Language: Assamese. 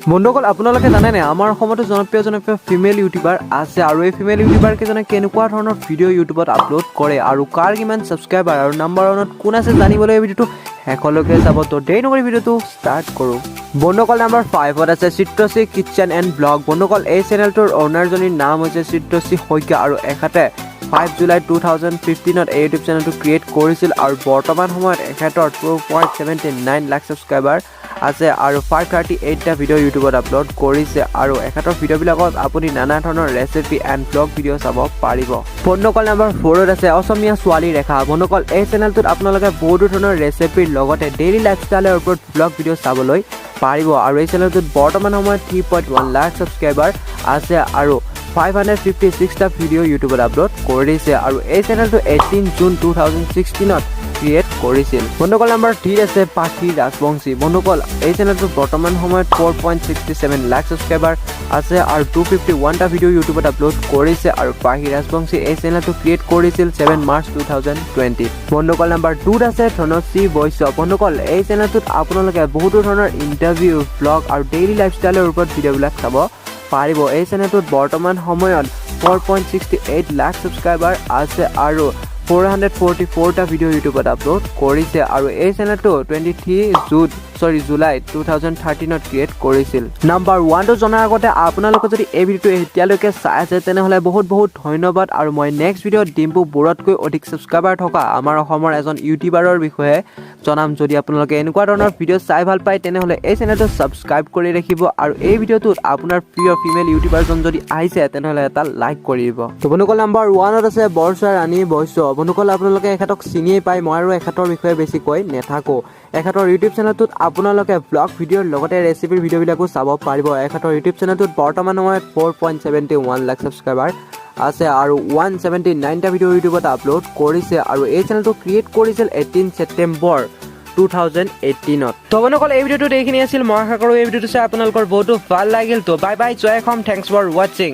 বন্ধুসকল আপোনালোকে জানেনে আমাৰ অসমতো জনপ্ৰিয় ফিমেল ইউটিউবাৰ আছে আৰু এই ফিমেল ইউটিউবাৰ কেজনে কেনেকুৱা ধৰণৰ ভিডিঅ' ইউটিউবত আপলোড কৰে আৰু কাৰ কিমান ছাবস্ক্ৰাইবাৰ আৰু নাম্বাৰ 1ত কোন আছে জানিবলৈ এই ভিডিঅ'টো শেষলৈকে চাব তো দেৰি নকৰি ভিডিঅ'টো ষ্টাৰ্ট কৰোঁ বন্ধুসকল নাম্বাৰ 5ত আছে চিত্ৰশ্ৰী কিটচেন এণ্ড ব্লগ বন্ধুসকল এই চেনেলটোৰ অ'নাৰজনীৰ নাম হৈছে চিত্ৰশ্ৰী শইকীয়া আৰু এখেতে 5 জুলাই 2015ত এই ইউটিউব চেনেলটো ক্ৰিয়েট কৰিছিল আৰু বৰ্তমান সময়ত এখেতৰ 2.79 লাখ ছাবস্ক্ৰাইবাৰ আছে আৰু 538টা ভিডিঅ' ইউটিউবত আপলোড কৰিছে আৰু এখেতৰ ভিডিঅ'বিলাকত আপুনি নানা ধৰণৰ ৰেচিপি এণ্ড ব্লগ ভিডিঅ' চাব পাৰিব বন্ধুসকল নাম্বাৰ 4ত আছে অসমীয়া ছোৱালী ৰেখা বন্ধুসকল এই চেনেলটোত আপোনালোকে বহুতো ধৰণৰ ৰেচিপিৰ লগতে ডেইলি লাইফষ্টাইলৰ ওপৰত ব্লগ ভিডিঅ' চাবলৈ পাৰিব আৰু এই চেনেলটোত বৰ্তমান সময়ত 3.1 লাখ ছাবস্ক্ৰাইবাৰ আছে আৰু 556টা ভিডিঅ' ইউটিউবত আপলোড কৰিছে আৰু এই চেনেলটো 18 জুন 2016ত ক্ৰিয়েট কৰিছিল বন্ধুসকল নাম্বাৰ 3 আছে pakhi rajbonshi বন্ধুসকল এই চেনেলটো বৰ্তমান সময়ত 4.67 লাখ ছাবস্ক্ৰাইবাৰ আছে আৰু 251টা ভিডিঅ' ইউটিউবত আপলোড কৰিছে আৰু pakhi rajbonshi এই চেনেলটো ক্ৰিয়েট কৰিছিল 7 মাৰ্চ 2020 বন্ধুসকল নাম্বাৰ 2 আছে ধনশ্ৰী বৈশ্য বন্ধুসকল এই চেনেলটোত আপোনালোকে বহুতো ধৰণৰ ইণ্টাৰভিউ ব্লগ আৰু ডেইলি লাইফষ্টাইলৰ ওপৰত ভিডিঅ'বিলাক চাব পাৰিব এই চেনেলটোত বৰ্তমান সময়ত 4.68 লাখ ছাবস্ক্ৰাইবাৰ আছে আৰু 444টা ভিডিঅ' ইউটিউবত আপলোড কৰিছে আৰু এই চেনেলটো 23 জুলাই 2013ত ক্ৰিয়েট কৰিছিল নাম্বাৰ 1টো জনাৰ আগতে আপোনালোকে যদি এই ভিডিঅ'টো এতিয়ালৈকে চাই আছে তেনেহ'লে বহুত ধন্যবাদ আৰু মই নেক্সট ভিডিঅ'ত ডিম্পু বৰুৱাতকৈ অধিক ছাবস্ক্ৰাইবাৰ থকা আমাৰ অসমৰ এজন ইউটিউবাৰৰ বিষয়ে জনাম যদি আপোনালোকে এনেকুৱা ধৰণৰ ভিডিঅ' চাই ভাল পায় তেনেহ'লে এই চেনেলটো ছাবস্ক্ৰাইব কৰি ৰাখিব আৰু এই ভিডিঅ'টোত আপোনাৰ প্ৰিয় ফিমেল ইউটিউবাৰজন যদি আহিছে তেনেহ'লে এটা লাইক কৰি দিব তো বন্ধুসকল নাম্বাৰ 1ত আছে বাৰ্ষা ৰাণী বৈশ্য বন্ধুসকল আপোনালোকে এখেতক চিনিয়েই পায় মই আৰু এখেতৰ বিষয়ে বেছিকৈ নেথাকো এখেতৰ ইউটিউব চেনেলটোত আপোনালোকে ব্লগ ভিডিঅ'ৰ লগতে ৰেচিপিৰ ভিডিঅ'বিলাকো চাব পাৰিব এখেতৰ ইউটিউব চেনেলটোত বৰ্তমান সময়ত 4.71 লাখ ছাবস্ক্ৰাইবাৰ আছে আৰু 179টা ভিডিঅ' ইউটিউবত আপলোড কৰিছে আৰু এই চেনেলটো ক্ৰিয়েট কৰিছিল 18 ছেপ্টেম্বৰ 2018ত তো বন্ধুসকল এই ভিডিঅ'টোত এইখিনি আছিল মই আশা কৰোঁ এই ভিডিঅ'টো চাই আপোনালোকৰ বহুতো ভাল লাগিল তো বাই বাই জয় অসম থেংকছ ফৰ ৱাচিং